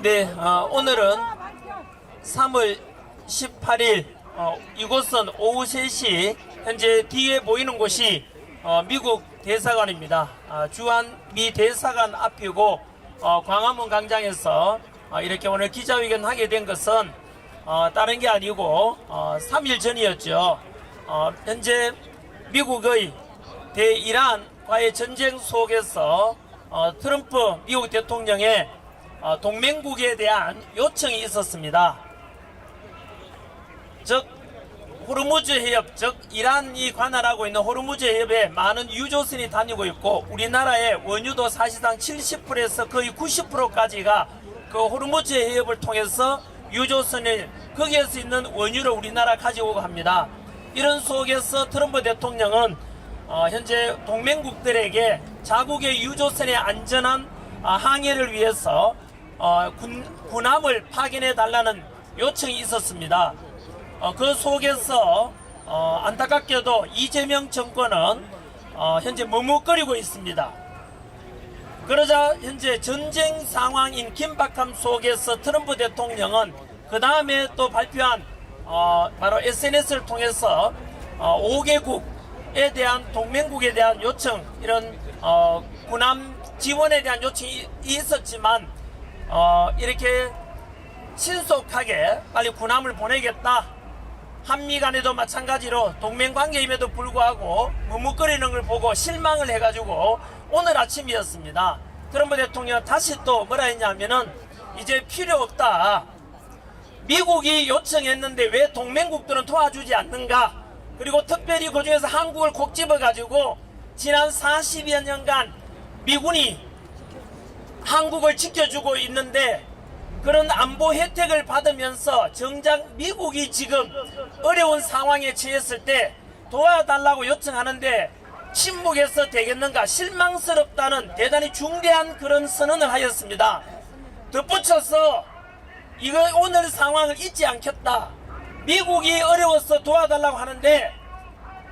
네, 오늘은 3월 18일 이곳은 오후 3시 현재 뒤에 보이는 곳이 미국 대사관입니다. 주한 미 대사관 앞이고 광화문 광장에서 이렇게 오늘 기자회견 하게 된 것은 다른 게 아니고 3일 전이었죠. 현재 미국의 대이란과의 전쟁 속에서 트럼프 미국 대통령의 동맹국에 대한 요청이 있었습니다. 즉 호르무즈 해협, 즉 이란이 관할하고 있는 호르무즈 해협에 많은 유조선이 다니고 있고 우리나라의 원유도 사실상 70%에서 거의 90%까지가 그 호르무즈 해협을 통해서 유조선을 거기에서 있는 원유를 우리나라 가지고 합니다. 이런 속에서 트럼프 대통령은 현재 동맹국들에게 자국의 유조선의 안전한 항해를 위해서 군함을 파견해 달라는 요청이 있었습니다. 그 속에서 안타깝게도 이재명 정권은 현재 머뭇거리고 있습니다. 그러자 현재 전쟁 상황인 긴박함 속에서 트럼프 대통령은 그 다음에 또 발표한 바로 SNS를 통해서 5개국에 대한 동맹국에 대한 요청, 이런 군함 지원에 대한 요청이 있었지만 이렇게 신속하게 빨리 군함을 보내겠다, 한미 간에도 마찬가지로 동맹관계임에도 불구하고 머뭇거리는 걸 보고 실망을 해가지고 오늘 아침이었습니다. 트럼프 대통령 다시 또 뭐라 했냐면은 이제 필요 없다, 미국이 요청했는데 왜 동맹국들은 도와주지 않는가, 그리고 특별히 그 중에서 한국을 콕 집어가지고 지난 40여 년간 미군이 한국을 지켜주고 있는데 그런 안보 혜택을 받으면서 정작 미국이 지금 어려운 상황에 처했을 때 도와달라고 요청하는데 침묵해서 되겠는가, 실망스럽다는 대단히 중대한 그런 선언을 하였습니다. 덧붙여서 이거 오늘 상황을 잊지 않겠다, 미국이 어려워서 도와달라고 하는데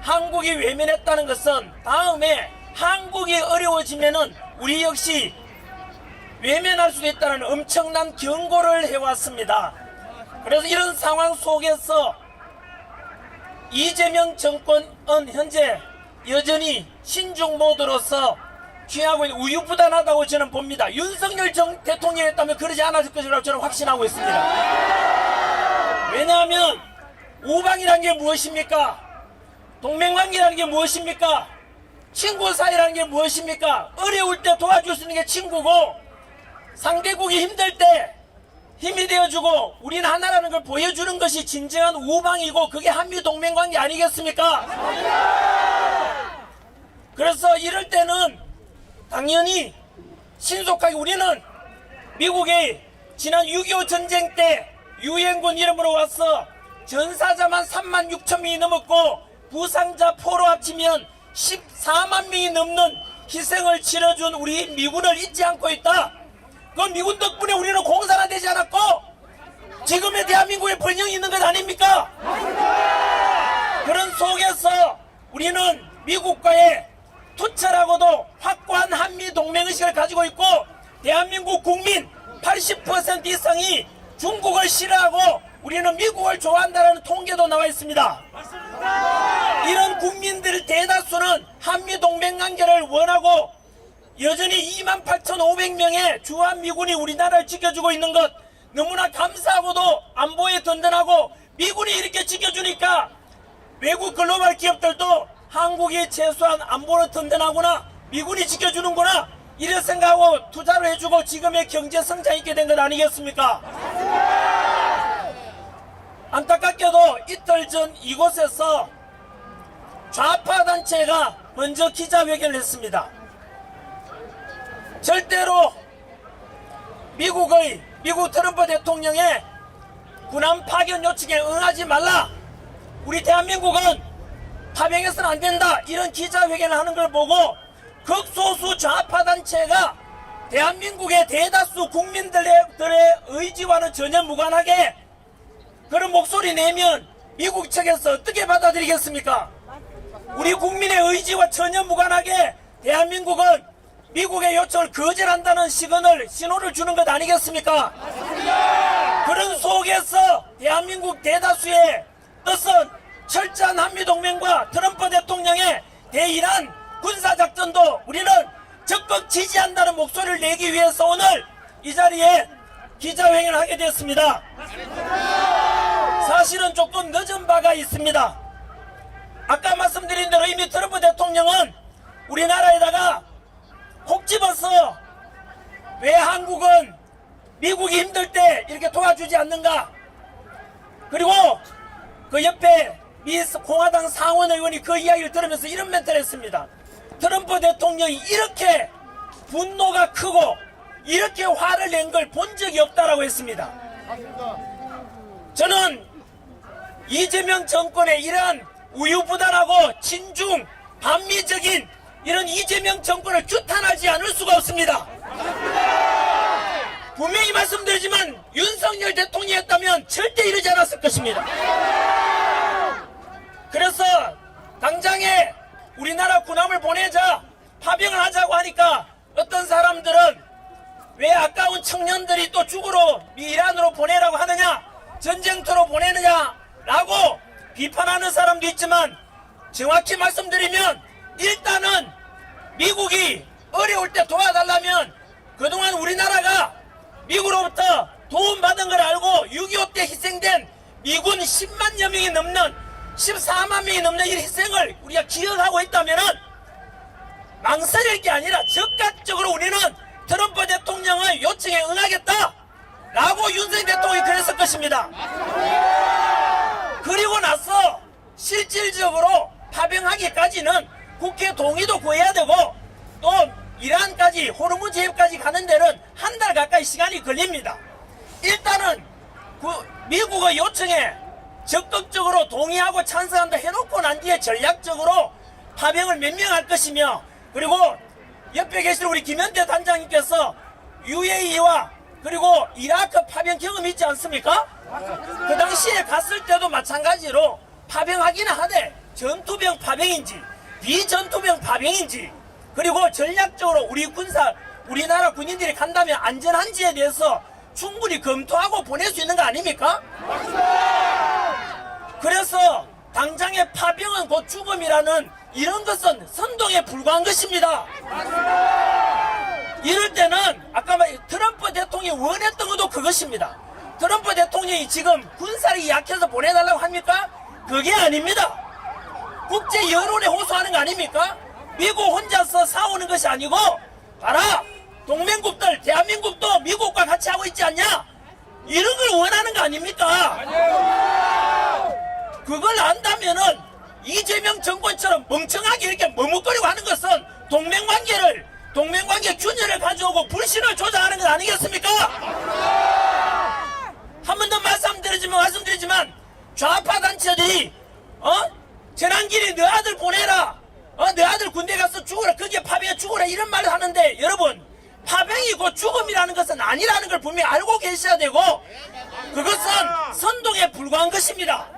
한국이 외면했다는 것은 다음에 한국이 어려워지면은 우리 역시 외면할 수도 있다는 엄청난 경고를 해왔습니다. 그래서 이런 상황 속에서 이재명 정권은 현재 여전히 신중 모드로서 취하고 있는 우유부단하다고 저는 봅니다. 윤석열 대통령이었다면 그러지 않았을 것이라고 저는 확신하고 있습니다. 왜냐하면 우방이라는 게 무엇입니까? 동맹관계라는 게 무엇입니까? 친구 사이라는 게 무엇입니까? 어려울 때 도와줄 수 있는 게 친구고, 상대국이 힘들 때 힘이 되어주고 우리는 하나라는 걸 보여주는 것이 진정한 우방이고, 그게 한미 동맹관계 아니겠습니까? 그래서 이럴 때는 당연히 신속하게 우리는 미국이 지난 6.25 전쟁 때 유엔군 이름으로 와서 전사자만 36,000명이 넘었고 부상자 포로 합치면 14만 명이 넘는 희생을 치러준 우리 미군을 잊지 않고 있다. 그 미군 덕분에 우리는 공산화 되지 않았고 지금의 대한민국에 번영이 있는 것 아닙니까? 그런 속에서 우리는 미국과의 투철하고도 확고한 한미 동맹의식을 가지고 있고, 대한민국 국민 80% 이상이 중국을 싫어하고 우리는 미국을 좋아한다는 통계도 나와 있습니다. 이런 국민들 대다수는 한미 동맹관계를 원하고 여전히 28,500명의 주한미군이 우리나라를 지켜주고 있는 것 너무나 감사하고도 안보에 든든하고, 미군이 이렇게 지켜주니까 외국 글로벌 기업들도 한국이 최소한 안보로 든든하구나, 미군이 지켜주는구나, 이런 생각하고 투자를 해주고 지금의 경제 성장이 있게 된 것 아니겠습니까? 안타깝게도 이틀 전 이곳에서 좌파 단체가 먼저 기자회견을 했습니다. 절대로 미국 트럼프 대통령의 군함 파견 요청에 응하지 말라, 우리 대한민국은 파병해서는 안 된다, 이런 기자회견을 하는 걸 보고 극소수 좌파 단체가 대한민국의 대다수 국민들의 의지와는 전혀 무관하게 그런 목소리 내면 미국 측에서 어떻게 받아들이겠습니까? 우리 국민의 의지와 전혀 무관하게 대한민국은 미국의 요청을 거절한다는 신호를 주는 것 아니겠습니까? 그런 속에서 대한민국 대다수의 뜻은 철저한 한미동맹과 트럼프 대통령의 대이란 군사작전도 우리는 적극 지지한다는 목소리를 내기 위해서 오늘 이 자리에 기자회견을 하게 됐습니다. 사실은 조금 늦은 바가 있습니다. 아까 말씀드린 대로 이미 트럼프 대통령은 우리나라에다가 콕 집어서 왜 한국은 미국이 힘들 때 이렇게 도와주지 않는가, 그리고 그 옆에 미 공화당 상원 의원이 그 이야기를 들으면서 이런 멘트를 했습니다. 트럼프 대통령이 이렇게 분노가 크고 이렇게 화를 낸 걸 본 적이 없다라고 했습니다. 저는 이재명 정권의 이러한 우유부단하고 친중 반미적인 이런 이재명 정권을 규탄하지 않을 수가 없습니다. 분명히 말씀드리지만 윤석열 대통령이었다면 절대 이러지 않았을 것입니다. 그래서 당장에 우리나라 군함을 보내자, 파병을 하자고 하니까 어떤 사람들은 왜 아까운 청년들이 또 죽으러 이란으로 보내라고 하느냐, 전쟁터로 보내느냐라고 비판하는 사람도 있지만, 정확히 말씀드리면 일단은 미국이 어려울 때 도와달라면 그동안 우리나라가 미국으로부터 도움받은 걸 알고 6.25 때 희생된 미군 10만여 명이 넘는 14만 명이 넘는 이 희생을 우리가 기억하고 있다면은 망설일 게 아니라 적극적으로 우리는 트럼프 대통령의 요청에 응하겠다 라고 윤석열 대통령이 그랬을 것입니다. 그리고 나서 실질적으로 파병하기까지는 국회 동의도 구해야 되고 또 이란까지 호르무즈 해협까지 가는 데는 한 달 가까이 시간이 걸립니다. 일단은 미국의 요청에 적극적으로 동의하고 찬성한다 해놓고 난 뒤에 전략적으로 파병을 몇 명 할 것이며, 그리고 옆에 계신 우리 김현대 단장님께서 UAE와 그리고 이라크 파병 경험이 있지 않습니까? 그 당시에 갔을 때도 마찬가지로 파병하기는 하되 전투병 파병인지 비전투병 파병인지, 그리고 전략적으로 우리나라 군인들이 간다면 안전한지에 대해서 충분히 검토하고 보낼 수 있는 거 아닙니까? 그래서 당장의 파병은 곧 죽음이라는 이런 것은 선동에 불과한 것입니다. 이럴 때는 아까 트럼프 대통령이 원했던 것도 그것입니다. 트럼프 대통령이 지금 군사력이 약해서 보내달라고 합니까? 그게 아닙니다. 국제 여론에 호소하는 거 아닙니까? 미국 혼자서 싸우는 것이 아니고, 봐라, 동맹국들 대한민국도 미국과 같이 하고 있지 않냐, 이런 걸 원하는 거 아닙니까? 그걸 안다면은 이재명 정권처럼 멍청하게 이렇게 머뭇거리고 하는 것은 동맹관계 균열을 가져오고 불신을 조장하는 것 아니겠습니까? 한 번 더 말씀드리지만 좌파 단체들이 재난길에 너 아들 보내라, 너 아들 군대 가서 죽어라, 거기에 파병에 죽어라, 이런 말을 하는데, 여러분, 파병이 곧 죽음이라는 것은 아니라는 걸 분명히 알고 계셔야 되고, 그것은 선동에 불과한 것입니다.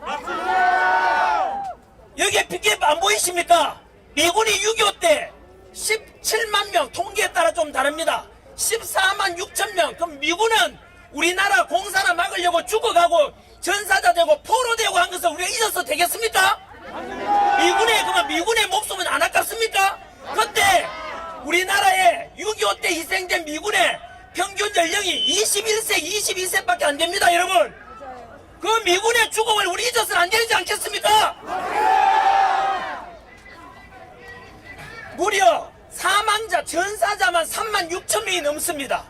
여기에 핏게 안 보이십니까? 미군이 6.25 때 17만 명, 통계에 따라 좀 다릅니다. 14만 6천 명. 그럼 미군은 우리나라 공사나 막으려고 죽어가고 전사자 되고 포로 되고 한 것을 우리가 잊어서 되겠습니까? 미군의 목숨은 안 아깝습니까? 그때 우리나라에 6.25 때 희생된 미군의 평균 연령이 21세, 22세밖에 안 됩니다, 여러분. 그 미군의 죽음을 우리 잊어서는 안 되지 않겠습니까? 무려 사망자, 전사자만 3만 6천 명이 넘습니다.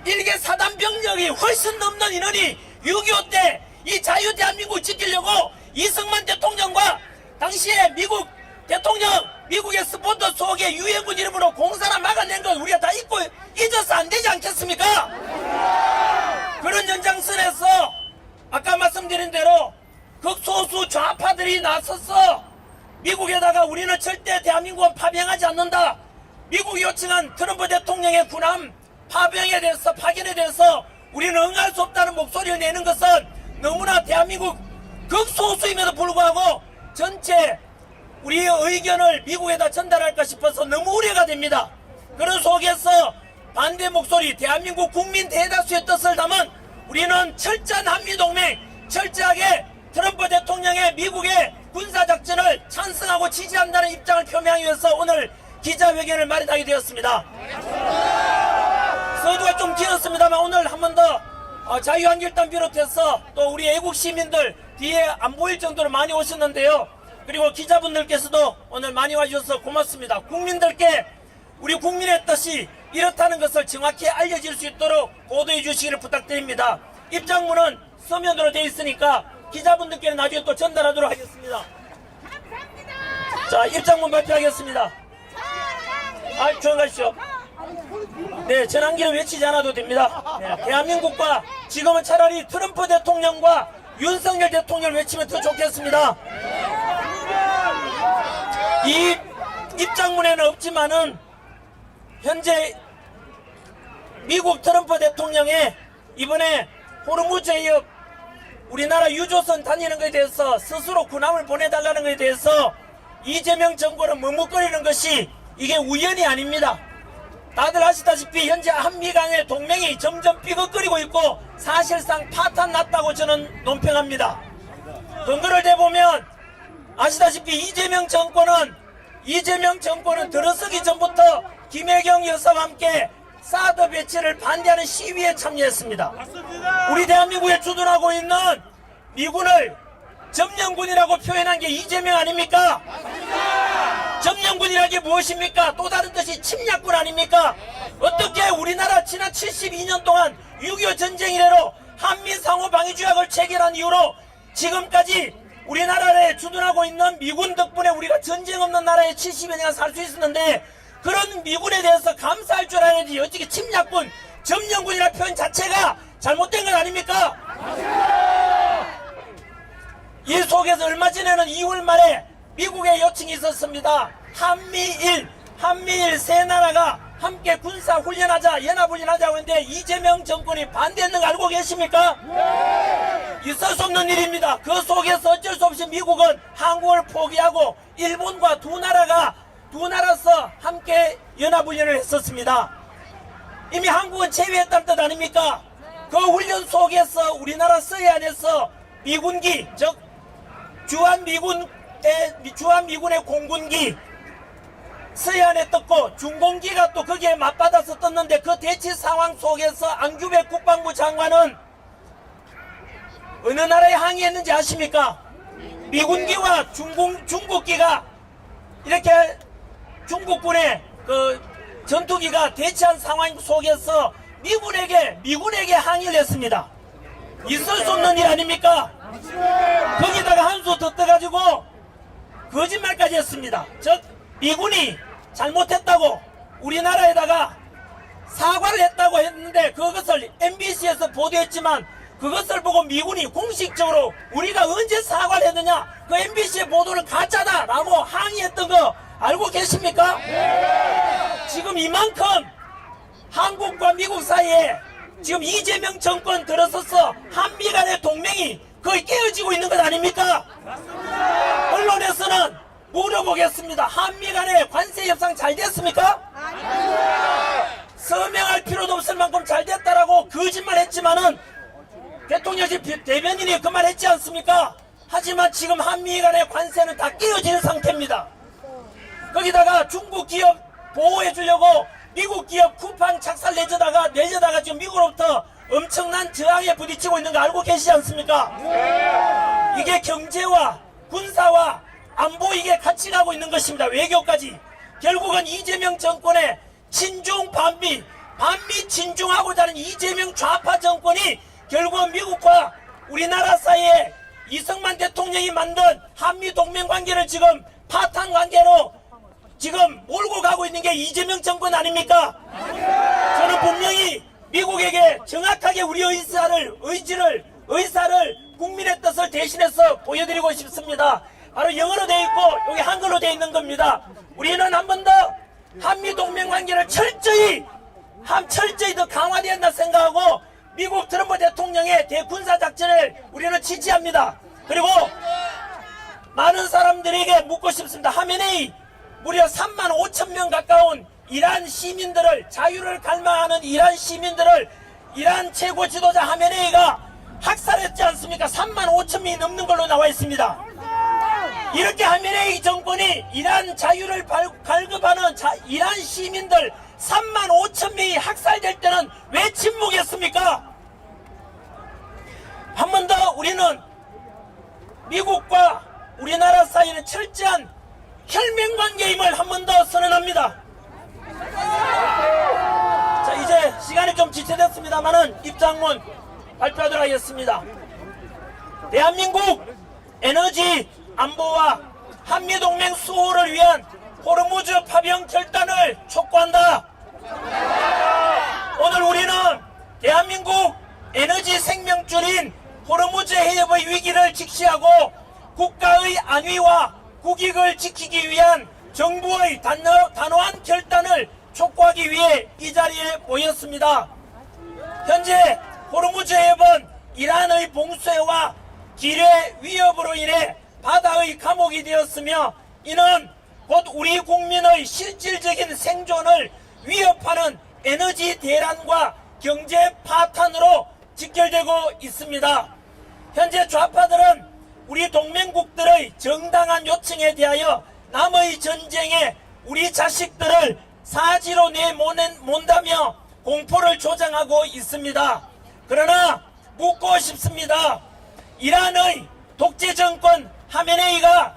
일개 사단 병력이 훨씬 넘는 인원이 6.25 때 이 자유대한민국을 지키려고 이승만 대통령과 당시에 미국 대통령, 미국의 스포터 속에 유엔군 이름으로 공사나 막아낸 걸 우리가 다 잊어서 안 되지 않겠습니까? 그런 연장선에서 아까 말씀드린 대로 극소수 좌파들이 나서서 미국에다가 우리는 절대 대한민국은 파병하지 않는다, 미국이 요청한 트럼프 대통령의 군함 파병에 대해서, 파견에 대해서 우리는 응할 수 없다는 목소리를 내는 것은 너무나 대한민국 극소수임에도 불구하고 전체 우리의 의견을 미국에다 전달할까 싶어서 너무 우려가 됩니다. 그런 속에서 반대 목소리, 대한민국 국민 대다수의 뜻을 담은 우리는 철저한 한미동맹, 철저하게 트럼프 대통령의 미국의 군사작전을 찬성하고 지지한다는 입장을 표명하기 위해서 오늘 기자회견을 마련하게 되었습니다. 서두가 좀 길었습니다만 오늘 한 번 더 자유한국당 비롯해서 또 우리 애국 시민들 뒤에 안 보일 정도로 많이 오셨는데요. 그리고 기자분들께서도 오늘 많이 와주셔서 고맙습니다. 국민들께 우리 국민의 뜻이 이렇다는 것을 정확히 알려질 수 있도록 보도해 주시기를 부탁드립니다. 입장문은 서면으로 되어 있으니까 기자분들께는 나중에 또 전달하도록 하겠습니다. 자, 입장문 발표하겠습니다. 조용하시죠. 네, 전환기를 외치지 않아도 됩니다. 네, 대한민국과 지금은 차라리 트럼프 대통령과 윤석열 대통령을 외치면 더 좋겠습니다. 이 입장문에는 없지만은 현재 미국 트럼프 대통령의 이번에 호르무즈 해협 우리나라 유조선 다니는 것에 대해서 스스로 군함을 보내달라는 것에 대해서 이재명 정권은 머뭇거리는 것이 이게 우연이 아닙니다. 다들 아시다시피 현재 한미 간의 동맹이 점점 삐걱거리고 있고 사실상 파탄 났다고 저는 논평합니다. 근거를 대보면 아시다시피 이재명 정권은 들어서기 전부터 김혜경 여사와 함께 사드 배치를 반대하는 시위에 참여했습니다. 우리 대한민국에 주둔하고 있는 미군을 점령군이라고 표현한 게 이재명 아닙니까? 점령군이라는 게 무엇입니까? 또 다른 뜻이 침략군 아닙니까? 어떻게 우리나라 지난 72년 동안 6.25 전쟁 이래로 한미 상호 방위 조약을 체결한 이후로 지금까지 우리나라에 주둔하고 있는 미군 덕분에 우리가 전쟁 없는 나라에 70여 년 살 수 있었는데 그런 미군에 대해서 감사할 줄 알아야지 어떻게 침략군, 점령군이라는 표현 자체가 잘못된 건 아닙니까? 이 속에서 얼마 전에는 2월 말에 미국의 요청이 있었습니다. 한미일 세 나라가 함께 군사훈련하자, 연합훈련하자고 했는데 이재명 정권이 반대했는 거 알고 계십니까? 있을 수 없는 일입니다. 그 속에서 어쩔 수 없이 미국은 한국을 포기하고 일본과 두 나라서 함께 연합훈련을 했었습니다. 이미 한국은 제외했다는 뜻 아닙니까? 그 훈련 속에서 우리나라 서해안에서 미군기, 즉 주한미군의 공군기 서해안에 떴고 중공기가 또 거기에 맞받아서 떴는데 그 대치 상황 속에서 안규백 국방부 장관은 어느 나라에 항의했는지 아십니까? 미군기와 중국기가 이렇게 중국군의 그 전투기가 대치한 상황 속에서 미군에게 항의를 했습니다. 있을 수 없는 일 아닙니까? 거기다가 한 수 더 떠가지고 거짓말까지 했습니다. 즉 미군이 잘못했다고 우리나라에다가 사과를 했다고 했는데 그것을 MBC에서 보도했지만 그것을 보고 미군이 공식적으로 우리가 언제 사과를 했느냐, 그 MBC의 보도를 가짜다라고 항의했던 거 알고 계십니까? 지금 이만큼 한국과 미국 사이에 지금 이재명 정권 들어서서 한미 간의 동맹이 거의 깨어지고 있는 것 아닙니까? 언론에서는 물어보겠습니다. 한미 간의 관세 협상 잘 됐습니까? 서명할 필요도 없을 만큼 잘 됐다라고 거짓말 했지만은 대통령실 대변인이 그 말 했지 않습니까? 하지만 지금 한미 간의 관세는 다 깨어지는 상태입니다. 거기다가 중국 기업 보호해 주려고 미국 기업 쿠팡 착살 내려다가 지금 미국으로부터 엄청난 저항에 부딪히고 있는 거 알고 계시지 않습니까? 이게 경제와 군사와 안보 이게 같이 가고 있는 것입니다. 외교까지. 결국은 이재명 정권의 친중 반미 친중하고자 하는 이재명 좌파 정권이 결국은 미국과 우리나라 사이에 이승만 대통령이 만든 한미 동맹 관계를 지금 파탄 관계로 지금 몰고 가고 있는 게 이재명 정권 아닙니까? 저는 분명히 미국에게 정확하게 우리 의사를 국민의 뜻을 대신해서 보여드리고 싶습니다. 바로 영어로 되어 있고 여기 한글로 되어 있는 겁니다. 우리는 한 번 더 한미 동맹 관계를 철저히 더 강화해야 한다 생각하고 미국 트럼프 대통령의 대군사 작전을 우리는 지지합니다. 그리고 많은 사람들에게 묻고 싶습니다. 하메네이 무려 3만 5천 명 가까운 이란 시민들을, 자유를 갈망하는 이란 시민들을 이란 최고 지도자 하메네이가 학살했지 않습니까? 35,000명이 넘는 걸로 나와 있습니다. 이렇게 하메네이 정권이 이란 자유를 갈급하는 이란 시민들 35,000명이 학살될 때는 왜 침묵했습니까? 한 번 더 우리는 미국과 우리나라 사이에는 철저한 혈맹관계임을 한 번 더 선언합니다. 자, 이제 시간이 좀 지체됐습니다만은 입장문 발표하도록 하겠습니다. 대한민국 에너지 안보와 한미동맹 수호를 위한 호르무즈 파병 결단을 촉구한다. 오늘 우리는 대한민국 에너지 생명줄인 호르무즈 해협의 위기를 직시하고 국가의 안위와 국익을 지키기 위한 정부의 단호한 결단을 촉구하기 위해 이 자리에 모였습니다. 현재 호르무즈 해협은 이란의 봉쇄와 기뢰 위협으로 인해 바다의 감옥이 되었으며 이는 곧 우리 국민의 실질적인 생존을 위협하는 에너지 대란과 경제 파탄으로 직결되고 있습니다. 현재 좌파들은 우리 동맹국들의 정당한 요청에 대하여 남의 전쟁에 우리 자식들을 사지로 내몬다며 공포를 조장하고 있습니다. 그러나 묻고 싶습니다. 이란의 독재 정권 하메네이가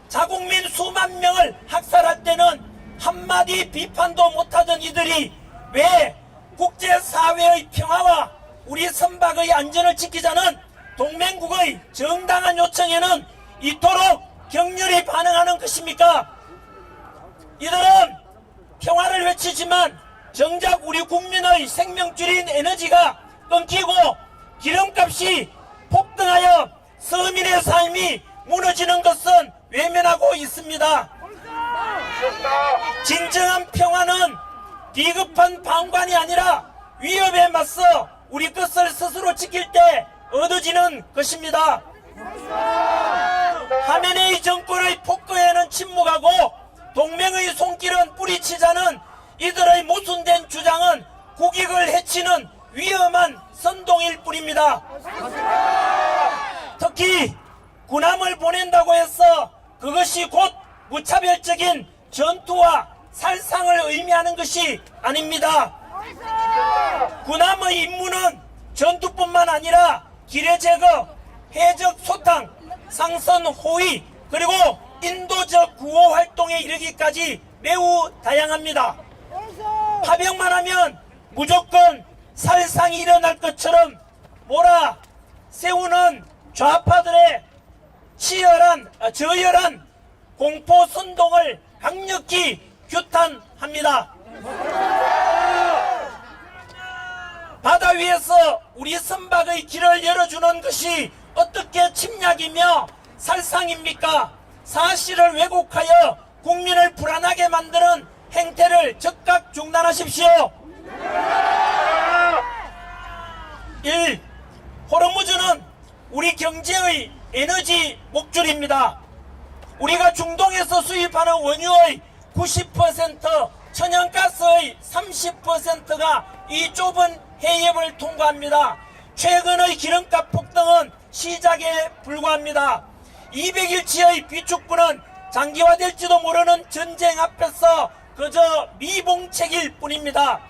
자국민 수만 명을 학살할 때는 한마디 비판도 못하던 이들이 왜 국제사회의 평화와 우리 선박의 안전을 지키자는 동맹국의 정당한 요청에는 이토록 격렬히 반응하는 것입니까? 이들은 평화를 외치지만 정작 우리 국민의 생명줄인 에너지가 끊기고 기름값이 폭등하여 서민의 삶이 무너지는 것은 외면하고 있습니다. 진정한 평화는 비급한 방관이 아니라 위협에 맞서 우리 것을 스스로 지킬 때 얻어지는 것입니다. 하메네이 정권의 폭거에는 침묵하고 동맹의 손길은 뿌리치자는 이들의 모순된 주장은 국익을 해치는 위험한 선동일 뿐입니다. 특히 군함을 보낸다고 해서 그것이 곧 무차별적인 전투와 살상을 의미하는 것이 아닙니다. 군함의 임무는 전투뿐만 아니라 기뢰 제거, 해적 소탕, 상선 호위, 그리고 인도적 구호 활동에 이르기까지 매우 다양합니다. 파병만 하면 무조건 살상이 일어날 것처럼 몰아세우는 좌파들의 저열한 공포 선동을 강력히 규탄합니다. 바다 위에서 우리 선박의 길을 열어주는 것이 어떻게 침략이며 살상입니까? 사실을 왜곡하여 국민을 불안하게 만드는 행태를 즉각 중단하십시오. 1. 호르무즈는 우리 경제의 에너지 목줄입니다. 우리가 중동에서 수입하는 원유의 90%, 천연가스의 30%가 이 좁은 해협을 통과합니다. 최근의 기름값 폭등은 시작에 불과합니다. 200일치의 비축분은 장기화될지도 모르는 전쟁 앞에서 그저 미봉책일 뿐입니다.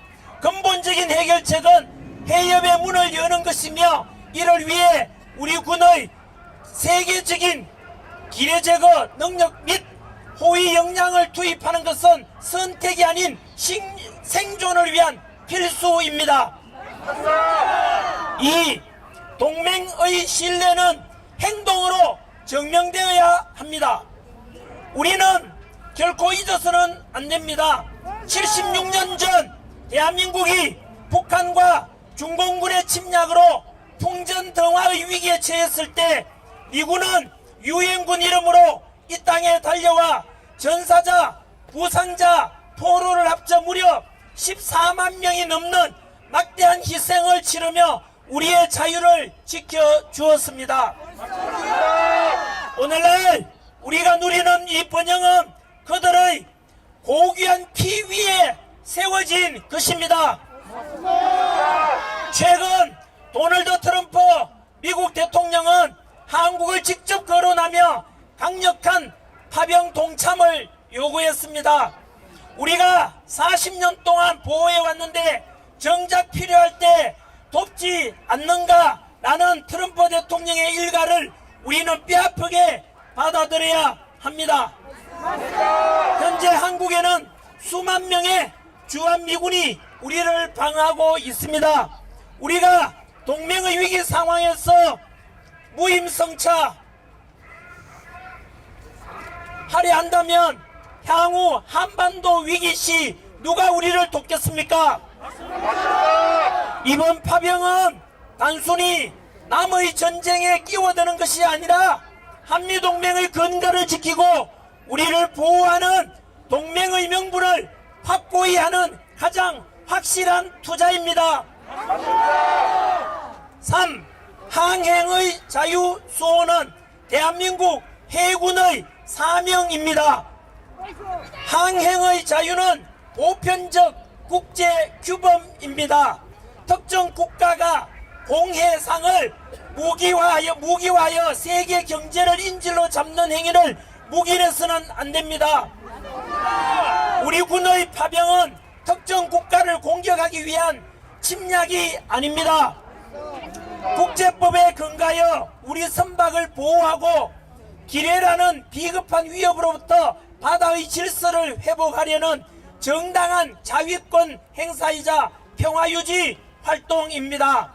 근본적인 해결책은 해협의 문을 여는 것이며 이를 위해 우리 군의 세계적인 기뢰 제거 능력 및 호위 역량을 투입하는 것은 선택이 아닌 생존을 위한 필수입니다. 2. 동맹의 신뢰는 행동으로 증명되어야 합니다. 우리는 결코 잊어서는 안 됩니다. 76년 전 대한민국이 북한과 중공군의 침략으로 풍전등화의 위기에 처했을 때 미군은 유엔군 이름으로 이 땅에 달려와 전사자, 부상자, 포로를 합쳐 무려 14만 명이 넘는 막대한 희생을 치르며 우리의 자유를 지켜주었습니다. 오늘날 우리가 누리는 이 번영은 그들의 고귀한 피 위에 세워진 것입니다. 최근 도널드 트럼프 미국 대통령은 한국을 직접 거론하며 강력한 파병 동참을 요구했습니다. 우리가 40년 동안 보호해 왔는데 정작 필요할 때 돕지 않는가 라는 트럼프 대통령의 일가를 우리는 뼈아프게 받아들여야 합니다. 현재 한국에는 수만 명의 주한미군이 우리를 방어하고 있습니다. 우리가 동맹의 위기 상황에서 무임승차 하려 한다면 향후 한반도 위기 시 누가 우리를 돕겠습니까? 이번 파병은 단순히 남의 전쟁에 끼어드는 것이 아니라 한미동맹의 근간을 지키고 우리를 보호하는 동맹의 명분을 확고히 하는 가장 확실한 투자입니다. 3. 항행의 자유 수호는 대한민국 해군의 사명입니다. 항행의 자유는 보편적 국제 규범입니다. 특정 국가가 공해상을 무기화하여 세계 경제를 인질로 잡는 행위를 묵인해서는 안 됩니다. 우리 군의 파병은 특정 국가를 공격하기 위한 침략이 아닙니다. 국제법에 근거하여 우리 선박을 보호하고 기뢰라는 비급한 위협으로부터 바다의 질서를 회복하려는 정당한 자위권 행사이자 평화유지 활동입니다.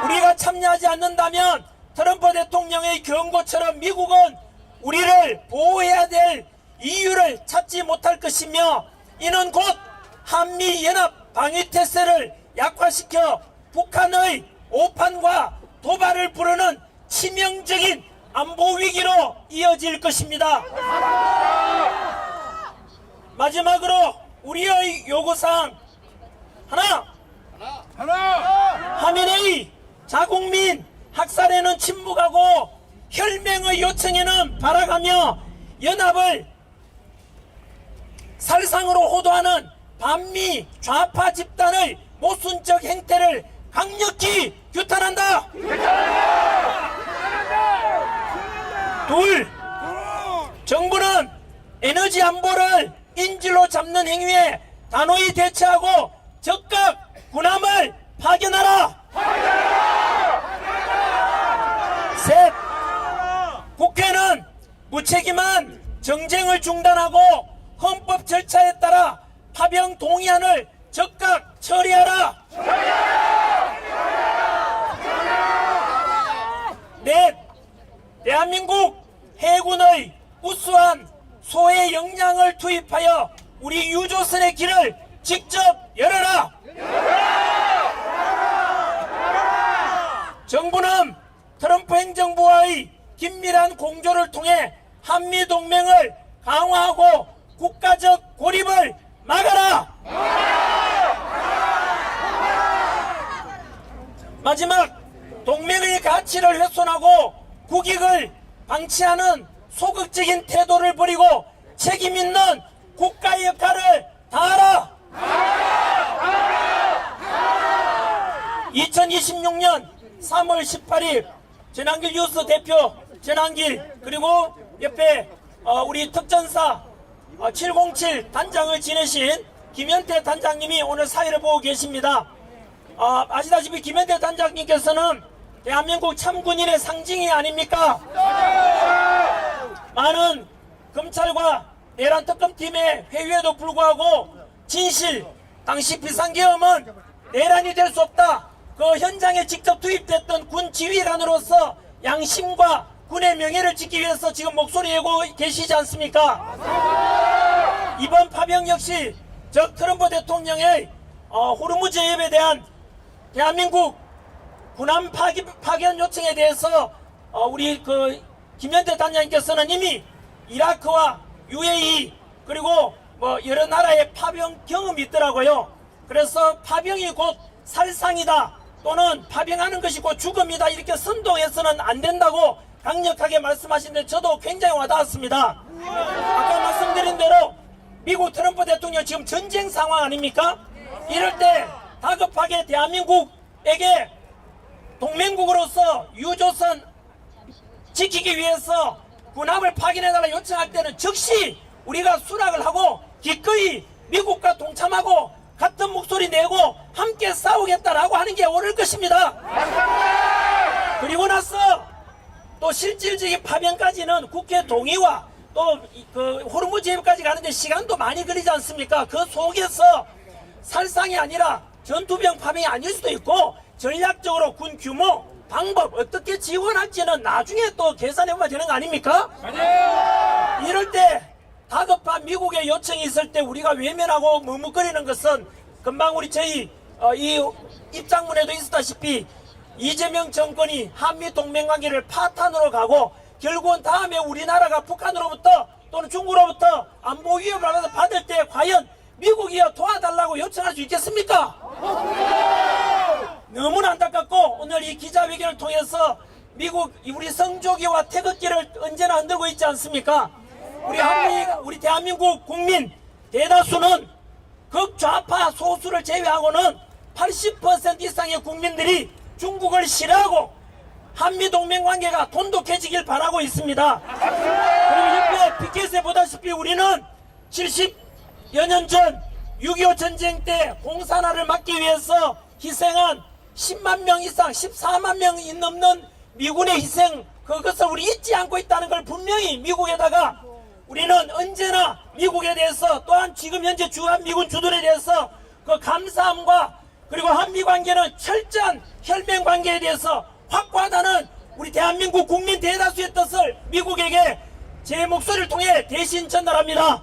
우리가 참여하지 않는다면 트럼프 대통령의 경고처럼 미국은 우리를 보호해야 될 이유를 찾지 못할 것이며 이는 곧 한미연합 방위태세를 약화시켜 북한의 오판과 도발을 부르는 치명적인 안보 위기로 이어질 것입니다. 마지막으로 우리의 요구사항 하나, 하민의 자국민 학살에는 침묵하고 혈맹의 요청에는 발악하며 연합을 살상으로 호도하는 반미 좌파 집단의 모순적 행태를 강력히 규탄한다. 둘, 정부는 에너지 안보를 인질로 잡는 행위에 단호히 대처하고 적극 군함을 파견하라. 셋, 국회는 무책임한 정쟁을 중단하고 헌법 절차에 따라 파병 동의안을 적극 처리하라. 넷, 대한민국 해군의 우수한 소해 역량을 투입하여 우리 유조선의 길을 직접 열어라. 정부는 트럼프 행정부와의 긴밀한 공조를 통해 한미동맹을 강화하고 국가적 고립을 막아라. 마지막, 동맹의 가치를 훼손하고 국익을 방치하는 소극적인 태도를 버리고 책임있는 국가의 역할을 다하라. 2026년 3월 18일 전한길 뉴스 대표 전한길, 그리고 옆에 우리 특전사 707 단장을 지내신 김현태 단장님이 오늘 사회를 보고 계십니다. 아시다시피 김현태 단장님께서는 대한민국 참군인의 상징이 아닙니까? 많은 검찰과 내란 특검팀의 회유에도 불구하고 진실, 당시 비상계엄은 내란이 될 수 없다. 그 현장에 직접 투입됐던 군 지휘관으로서 양심과 군의 명예를 지키기 위해서 지금 목소리 내고 계시지 않습니까? 이번 파병 역시 트럼프 대통령의 호르무즈 해협에 대한 대한민국 군함 파견 요청에 대해서 우리 김현태 단장님께서는 이미 이라크와 UAE 그리고 여러 나라의 파병 경험이 있더라고요. 그래서 파병이 곧 살상이다 또는 파병하는 것이 곧 죽음이다 이렇게 선동해서는 안 된다고 강력하게 말씀하시는데 저도 굉장히 와닿았습니다. 아까 말씀 말씀드린 대로 미국 트럼프 대통령 지금 전쟁 상황 아닙니까? 이럴 때 다급하게 대한민국에게 동맹국으로서 유조선 지키기 위해서 군함을 파견해달라 요청할 때는 즉시 우리가 수락을 하고 기꺼이 미국과 동참하고 같은 목소리 내고 함께 싸우겠다라고 하는 게 옳을 것입니다. 그리고 나서 또 실질적인 파병까지는 국회 동의와 또 그 호르무즈 해협까지 가는데 시간도 많이 걸리지 않습니까? 그 속에서 살상이 아니라 전투병 파병이 아닐 수도 있고 전략적으로 군 규모, 방법 어떻게 지원할지는 나중에 또 계산해보면 되는 거 아닙니까? 맞아요. 이럴 때 다급한 미국의 요청이 있을 때 우리가 외면하고 머뭇거리는 것은 금방 우리 저희 이 입장문에도 있었다시피 이재명 정권이 한미 동맹관계를 파탄으로 가고 결국은 다음에 우리나라가 북한으로부터 또는 중국으로부터 안보 위협을 받을 때 과연 미국이여 도와달라고 요청할 수 있겠습니까? 너무나 안타깝고 오늘 이 기자회견을 통해서 미국 우리 성조기와 태극기를 언제나 흔들고 있지 않습니까? 우리 대한민국 국민 대다수는 극좌파 소수를 제외하고는 80% 이상의 국민들이 중국을 싫어하고 한미동맹관계가 돈독해지길 바라고 있습니다. 그리고 옆에 피켓에 보다시피 우리는 70여 년 전 6.25 전쟁 때 공산화를 막기 위해서 희생한 10만 명 이상 14만 명이 넘는 미군의 희생 그것을 우리 잊지 않고 있다는 걸 분명히 미국에다가 우리는 언제나 미국에 대해서 또한 지금 현재 주한미군 주둔에 대해서 그 감사함과 그리고 한미관계는 철저한 혈맹관계에 대해서 확고하다는 우리 대한민국 국민 대다수의 뜻을 미국에게 제 목소리를 통해 대신 전달합니다.